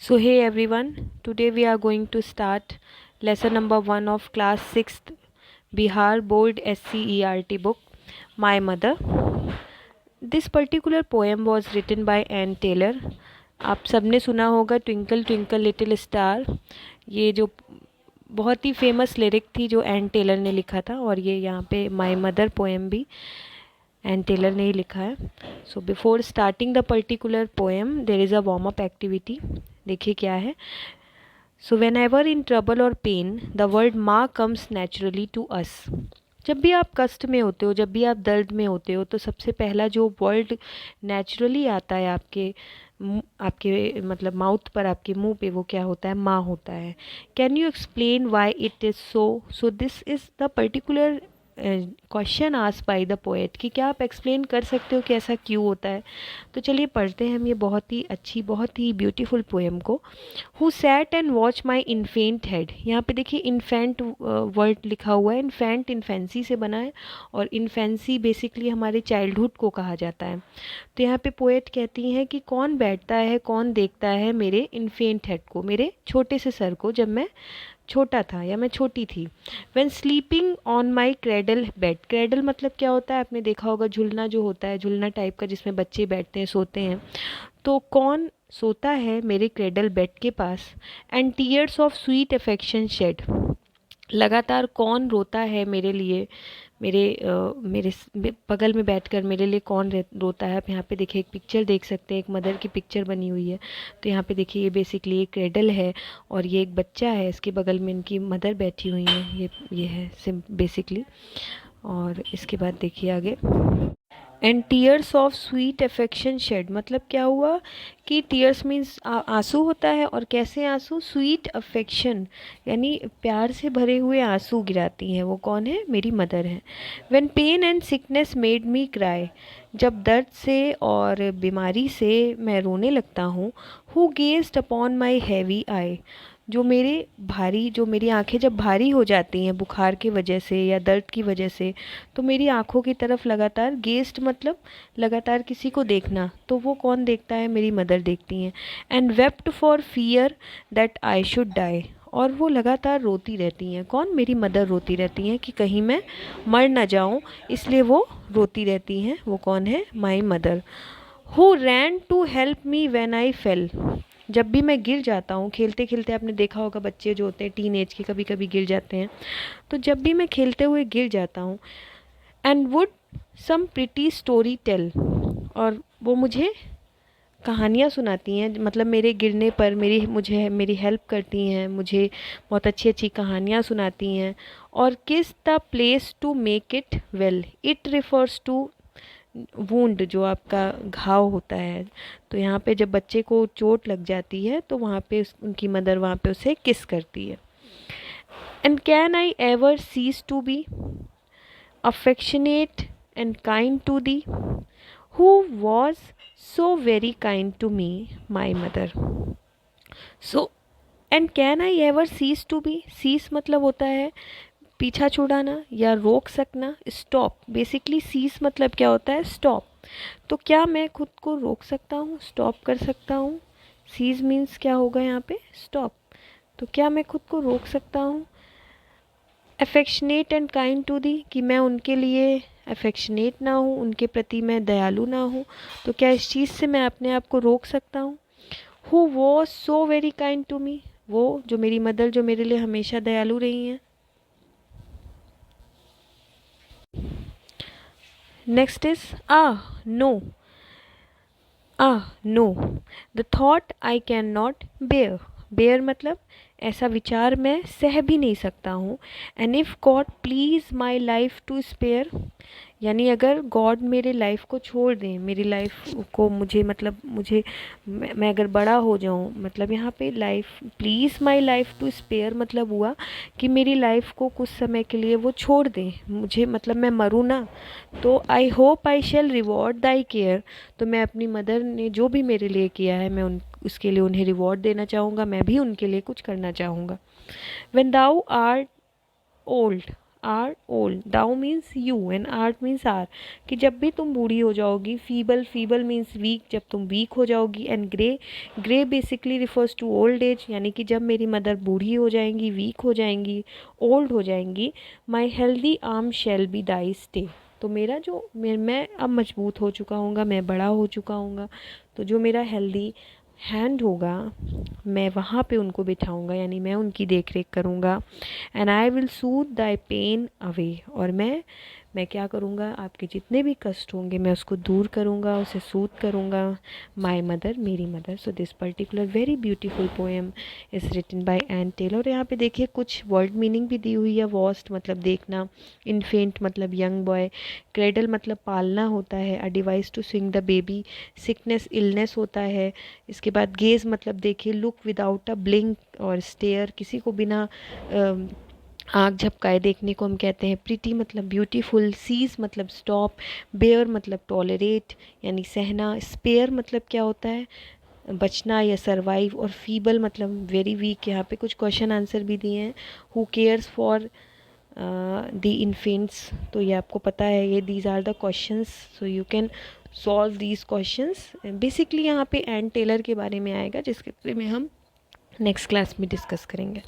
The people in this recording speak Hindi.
So hey everyone, today we are going to start lesson number 1 of class 6th Bihar Board SCERT book, My Mother. This particular poem was written by Anne Taylor. आप सबने सुना होगा ट्विंकल ट्विंकल लिटिल स्टार, ये जो बहुत ही फेमस लिरिक थी जो एन टेलर ने लिखा था, और ये यहाँ पे माय मदर पोएम भी एन टेलर ने ही लिखा है. So before starting the particular poem there is a warm up activity. देखिए क्या है. So when ever in trouble और पेन द वर्ड माँ कम्स नेचुरली टू अस. जब भी आप कष्ट में होते हो, जब भी आप दर्द में होते हो, तो सबसे पहला जो वर्ड नेचुरली आता है आपके मतलब माउथ पर, आपके मुंह पे, वो क्या होता है? माँ होता है. Can you explain why it is so this is the particular question asked by the poet कि क्या आप एक्सप्लेन कर सकते हो कि ऐसा क्यों होता है. तो चलिए पढ़ते हैं हम ये बहुत ही अच्छी, बहुत ही ब्यूटीफुल पोएम को. Who sat and watch my infant head. यहाँ पे देखिए इन्फेंट वर्ड लिखा हुआ है. इन्फेंट इन्फेंसी से बना है, और इन्फेंसी बेसिकली हमारे चाइल्डहुड को कहा जाता है. तो यहाँ पे पोएट कहती हैं कि कौन बैठता है, कौन देखता है मेरे इन्फेंट हेड को, मेरे छोटे से सर को, जब मैं छोटा था या मैं छोटी थी. When sleeping on my cradle bed. Cradle मतलब क्या होता है? आपने देखा होगा झुलना जो होता है, झुलना टाइप का जिसमें बच्चे बैठते हैं, सोते हैं. तो कौन सोता है मेरे क्रेडल बेड के पास. And tears of sweet affection shed. लगातार कौन रोता है मेरे लिए, मेरे बगल में बैठकर मेरे लिए कौन रोता है. आप यहाँ पे देखिए एक पिक्चर देख सकते हैं, एक मदर की पिक्चर बनी हुई है. तो यहाँ पे देखिए ये बेसिकली एक क्रेडल है, और ये एक बच्चा है, इसके बगल में इनकी मदर बैठी हुई है. ये है सिम बेसिकली. और इसके बाद देखिए आगे. And tears of sweet affection shed मतलब क्या हुआ कि टीयर्स मीन्स आंसू होता है, और कैसे आंसू? स्वीट अफेक्शन यानी प्यार से भरे हुए आंसू गिराती हैं. वो कौन है? मेरी मदर है. When pain and sickness made me cry. जब दर्द से और बीमारी से मैं रोने लगता हूँ. Who gazed upon my heavy आई. जो मेरी आंखें जब भारी हो जाती हैं बुखार की वजह से या दर्द की वजह से, तो मेरी आंखों की तरफ लगातार, गेस्ट मतलब लगातार किसी को देखना, तो वो कौन देखता है? मेरी मदर देखती हैं. And wept for fear that I should die. और वो लगातार रोती रहती हैं. कौन? मेरी मदर रोती रहती हैं कि कहीं मैं मर ना जाऊं, इसलिए वो रोती रहती हैं. वो कौन है? My mother. Who ran to help me when I fell. जब भी मैं गिर जाता हूँ खेलते खेलते, आपने देखा होगा बच्चे जो होते हैं टीन एज के कभी कभी गिर जाते हैं, तो जब भी मैं खेलते हुए गिर जाता हूँ. And would some pretty story tell. और वो मुझे कहानियाँ सुनाती हैं, मतलब मेरे गिरने पर मेरी हेल्प करती हैं, मुझे बहुत अच्छी अच्छी कहानियाँ सुनाती हैं. और kiss the place to make it well. It refers to wound, जो आपका घाव होता है. तो यहाँ पे जब बच्चे को चोट लग जाती है, तो वहाँ पे उनकी मदर वहाँ पे उसे किस करती है. And can I ever cease to be affectionate and kind to thee, who was so very kind to me, my mother. So, and can I ever cease to be. cease मतलब होता है पीछा छुड़ाना या रोक सकना. स्टॉप बेसिकली सीज मतलब क्या होता है? स्टॉप. तो क्या मैं खुद को रोक सकता हूँ, स्टॉप कर सकता हूँ? सीज मीन्स क्या होगा यहाँ पे? स्टॉप. तो क्या मैं खुद को रोक सकता हूँ? Affectionate and kind to thee, कि मैं उनके लिए अफेक्शनेट ना हूँ, उनके प्रति मैं दयालु ना हूँ. तो क्या इस चीज़ से मैं अपने आप को रोक सकता हूँ? Who was so very kind to me. वो जो मेरी मदर, जो मेरे लिए हमेशा दयालु रही हैं. Next is no. No. The thought I cannot नॉट बेयर. बेयर मतलब ऐसा विचार मैं सह भी नहीं सकता हूँ. And if God please my life to spare. यानी अगर गॉड मेरे लाइफ को छोड़ दें, मेरी लाइफ को मुझे मतलब मुझे मैं अगर बड़ा हो जाऊँ, मतलब यहाँ पे life, please my life to spare मतलब हुआ कि मेरी लाइफ को कुछ समय के लिए वो छोड़ दें मुझे, मतलब मैं मरूँ ना. तो I hope I shall reward thy care. तो मैं अपनी मदर ने जो भी मेरे लिए किया है, मैं उसके लिए उन्हें रिवॉर्ड देना चाहूँगा, मैं भी उनके लिए कुछ करना चाहूँगा. When thou are old. Are old, thou means you and art means are, कि जब भी तुम बूढ़ी हो जाओगी, फीबल, फीबल मीन्स वीक, जब तुम वीक हो जाओगी, and grey, grey basically refers to old age, यानी कि जब मेरी मदर बूढ़ी हो जाएंगी, वीक हो जाएंगी, ओल्ड हो जाएंगी, my healthy arm shall be thy stay, तो मेरा जो मैं अब मजबूत हो चुका हूँगा, मैं बड़ा हो चुका हूँगा, तो जो मेरा हेल्दी हैंड होगा मैं वहाँ पे उनको बिठाऊंगा, यानी मैं उनकी देख रेख करूँगा। And I will soothe thy pain away, और मैं क्या करूँगा, आपके जितने भी कष्ट होंगे मैं उसको दूर करूँगा, उसे सूद करूँगा। माई मदर, मेरी mother. So this particular very beautiful poem is written by Ann Taylor. यहाँ पे देखिए कुछ वर्ड मीनिंग भी दी हुई है। वॉस्ट मतलब देखना, इन्फेंट मतलब यंग बॉय, क्रेडल मतलब पालना होता है, a device to swing the baby, sickness illness होता है। इसके बाद गेज मतलब देखिए, लुक विदाउट अ ब्लिंक और स्टेयर, किसी को बिना आँख झपकाए देखने को हम कहते हैं। प्रिटी मतलब ब्यूटीफुल, सीज मतलब स्टॉप, बेयर मतलब टॉलरेट यानी सहना, स्पेयर मतलब क्या होता है, बचना या सरवाइव, और फीबल मतलब वेरी वीक। यहाँ पे कुछ क्वेश्चन आंसर भी दिए हैं। Who cares for the infants, तो ये आपको पता है, ये these are the questions, so you can solve these questions. Basically यहाँ पे एन टेलर के बारे में आएगा, जिसके बारे में हम नेक्स्ट क्लास में डिस्कस करेंगे।